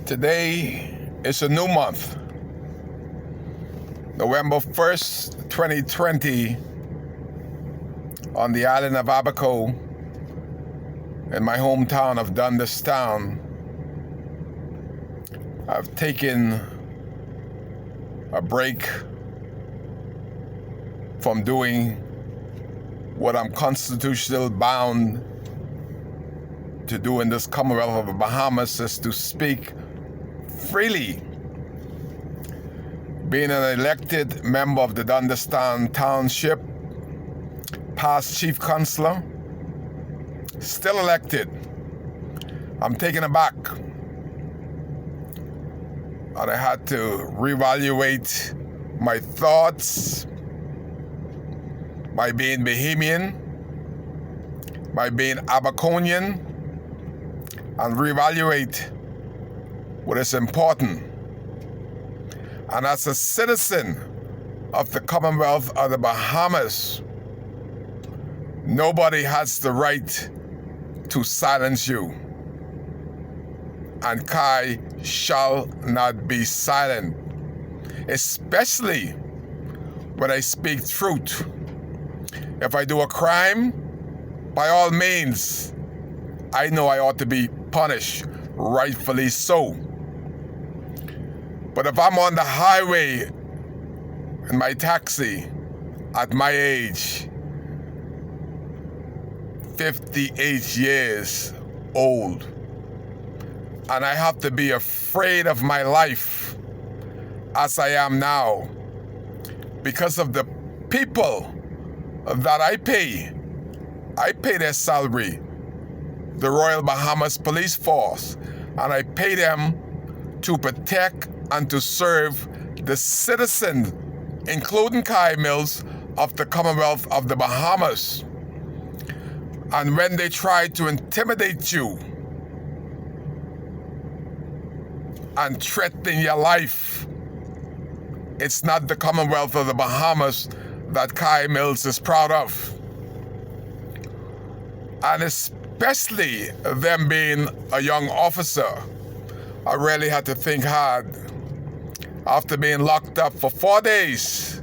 Today is a new month, November 1st, 2020, on the island of Abaco in my hometown of Dundas Town. I've taken a break from doing what I'm constitutionally bound to do in this Commonwealth of the Bahamas, is to speak freely. Being an elected member of the Dundas Town Township, past chief counselor, still elected, I'm taken aback. And I had to reevaluate my thoughts by being Bahamian, by being Abaconian, and reevaluate what is important. And as a citizen of the Commonwealth of the Bahamas, nobody has the right to silence you. And Kai shall not be silent, especially when I speak truth. If I do a crime, by all means, I know I ought to be punished, rightfully so. But if I'm on the highway in my taxi at my age, 58 years old, and I have to be afraid of my life as I am now because of the people that I pay their salary, the Royal Bahamas Police Force, and I pay them to protect and to serve the citizens, including Kai Mills, of the Commonwealth of the Bahamas. And when they try to intimidate you and threaten your life, it's not the Commonwealth of the Bahamas that Kai Mills is proud of. And especially them being a young officer, I really had to think hard. After being locked up for 4 days,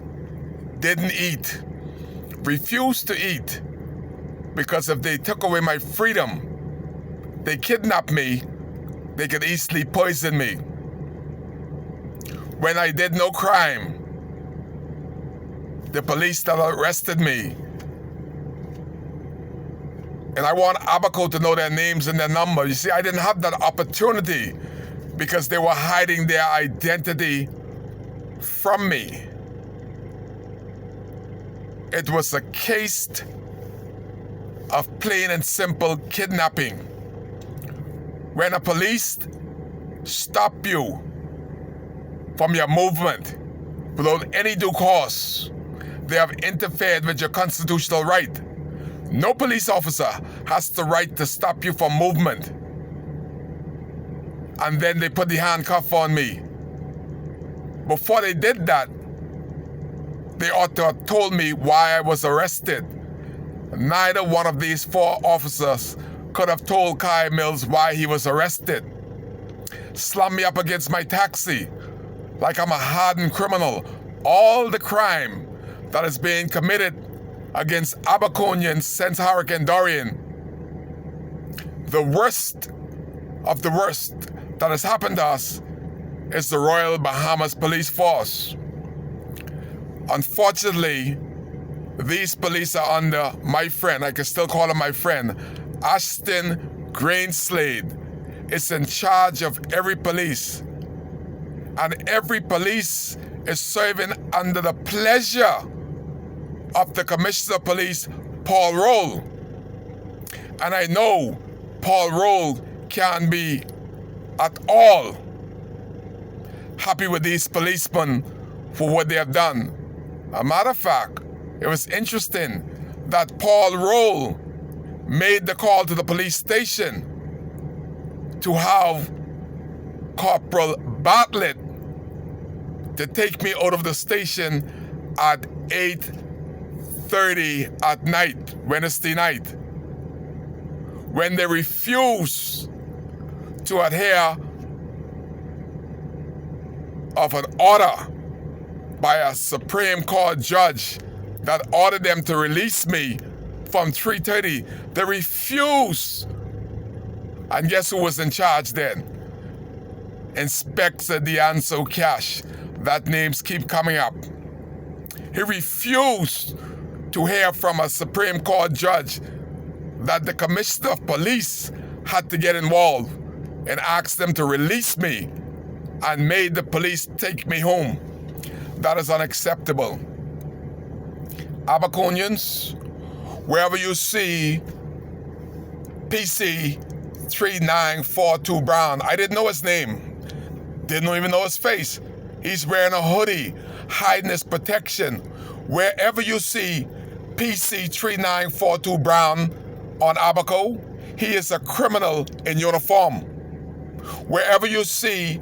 didn't eat, refused to eat, because if they took away my freedom, they kidnapped me, they could easily poison me. When I did no crime, the police that arrested me, and I want Abaco to know their names and their numbers. You see, I didn't have that opportunity because they were hiding their identity from me. It was a case of plain and simple kidnapping. When a police stop you from your movement without any due cause, they have interfered with your constitutional right. No police officer has the right to stop you from movement. And then they put the handcuff on me. Before they did that, they ought to have told me why I was arrested. Neither one of these 4 officers could have told Kai Mills why he was arrested. Slam me up against my taxi like I'm a hardened criminal. All the crime that is being committed against Abaconians since Hurricane Dorian. The worst of the worst that has happened to us is the Royal Bahamas Police Force. Unfortunately, these police are under my friend, I can still call him my friend, Ashton Greenslade, is in charge of every police. And every police is serving under the pleasure of the Commissioner of Police, Paul Roll. And I know Paul Roll can be at all happy with these policemen for what they have done. A matter of fact, it was interesting that Paul Roll made the call to the police station to have Corporal Bartlett to take me out of the station at 8:30 at night, Wednesday night. When they refuse to adhere of an order by a Supreme Court judge that ordered them to release me from 330. They refused. And guess who was in charge then? Inspector D'Anso Cash. That names keep coming up. He refused to hear from a Supreme Court judge that the Commissioner of Police had to get involved and ask them to release me and made the police take me home. That is unacceptable. Abaconians, wherever you see PC 3942 Brown, I didn't know his name, didn't even know his face. He's wearing a hoodie, hiding his protection. Wherever you see PC 3942 Brown on Abaco, he is a criminal in uniform. Wherever you see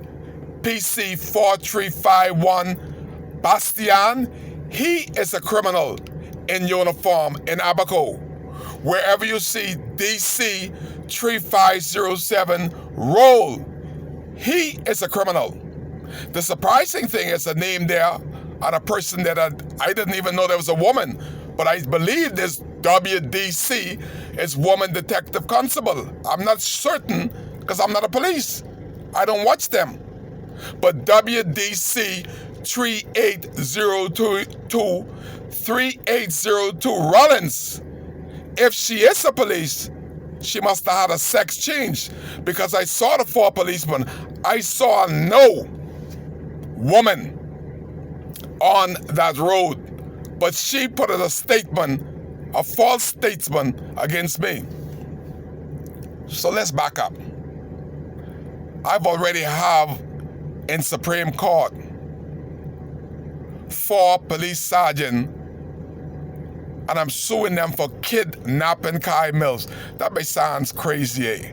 PC 4351 Bastian, he is a criminal in uniform in Abaco. Wherever you see DC 3507 Roll, he is a criminal. The surprising thing is a name there on a person that I didn't even know there was a woman, but I believe this WDC is Woman Detective Constable. I'm not certain because I'm not a police. I don't watch them. But WDC 3802 Rollins, if she is a police, she must have had a sex change because I saw the 4 policemen. I saw no woman on that road, but she put in a statement, a false statement against me. So let's back up. I've already have in Supreme Court 4 police sergeants, and I'm suing them for kidnapping Kai Mills. That may sound crazy, eh?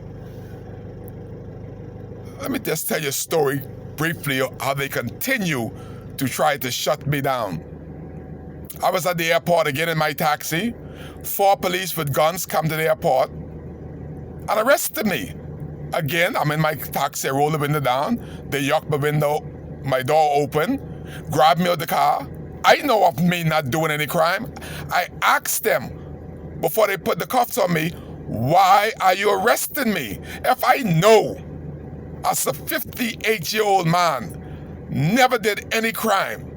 Let me just tell you a story briefly of how they continue to try to shut me down. I was at the airport again in my taxi. 4 police with guns come to the airport and arrested me. Again, I'm in my taxi, I roll the window down. They yuck my window, my door open, grab me out the car. I know of me not doing any crime. I asked them before they put the cuffs on me, why are you arresting me? If I know as a 58-year-old man never did any crime,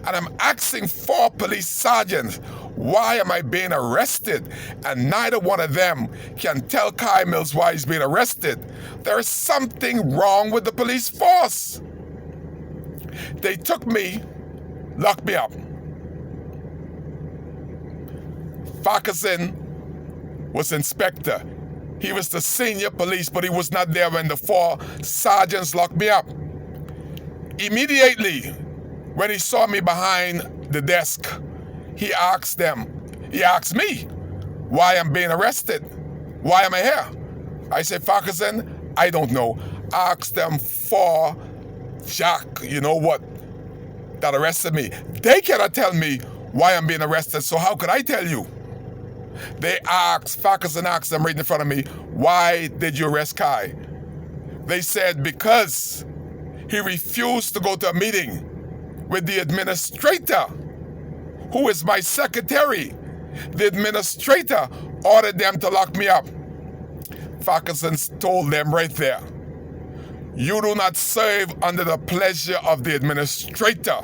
and I'm asking 4 police sergeants, why am I being arrested? And neither one of them can tell Kai Mills why he's being arrested. There is something wrong with the police force. They took me, locked me up. Farquharson was inspector. He was the senior police, but he was not there when the 4 sergeants locked me up. Immediately, when he saw me behind the desk, he asked me why I'm being arrested. Why am I here? I said, Farquharson, I don't know. Ask them for Jack, you know what, that arrested me. They cannot tell me why I'm being arrested, so how could I tell you? Farquharson asked them right in front of me, why did you arrest Kai? They said, because he refused to go to a meeting with the administrator, who is my secretary. The administrator ordered them to lock me up. Farquharson told them right there, you do not serve under the pleasure of the administrator.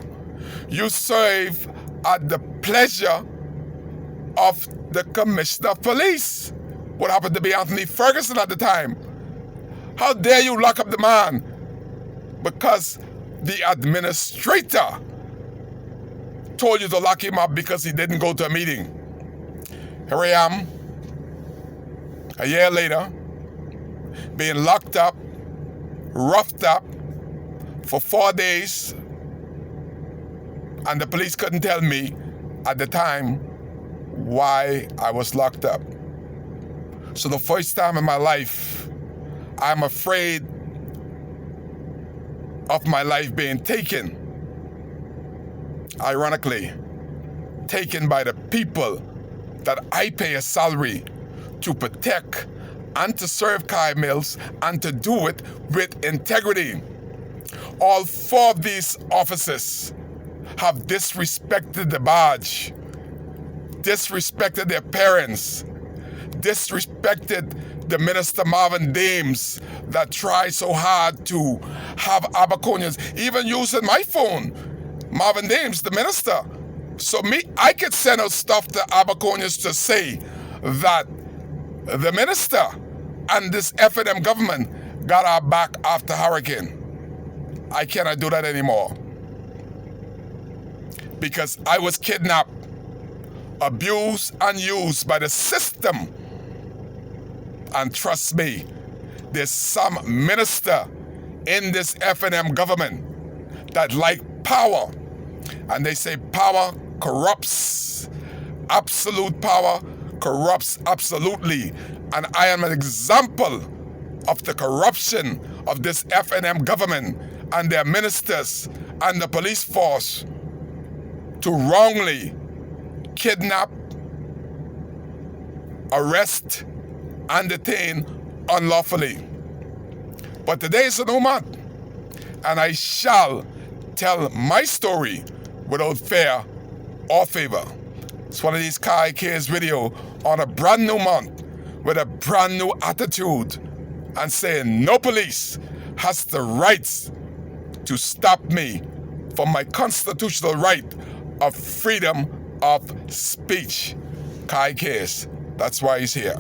You serve at the pleasure of the Commissioner of Police. What happened to be Anthony Ferguson at the time? How dare you lock up the man? Because the administrator told you to lock him up because he didn't go to a meeting. Here I am, a year later, being locked up, roughed up for 4 days, and the police couldn't tell me at the time why I was locked up. So the first time in my life, I'm afraid of my life being taken. Ironically, taken by the people that I pay a salary to protect and to serve Kai Mills and to do it with integrity. All 4 of these officers have disrespected the badge, disrespected their parents, disrespected the Minister Marvin Dames that tried so hard to have Abaconians, even using my phone. Marvin Dames, the minister. So I could send out stuff to Abaconians to say that the minister and this FNM government got our back after hurricane. I cannot do that anymore. Because I was kidnapped, abused, and used by the system. And trust me, there's some minister in this FNM government that like power. And they say power corrupts. Absolute power corrupts absolutely. And I am an example of the corruption of this FNM government and their ministers and the police force to wrongly kidnap, arrest, and detain unlawfully. But today is a new month, and I shall tell my story without fear or favor. It's one of these Kai K's video on a brand new month with a brand new attitude and saying no police has the rights to stop me from my constitutional right of freedom of speech. Kai K's, that's why he's here.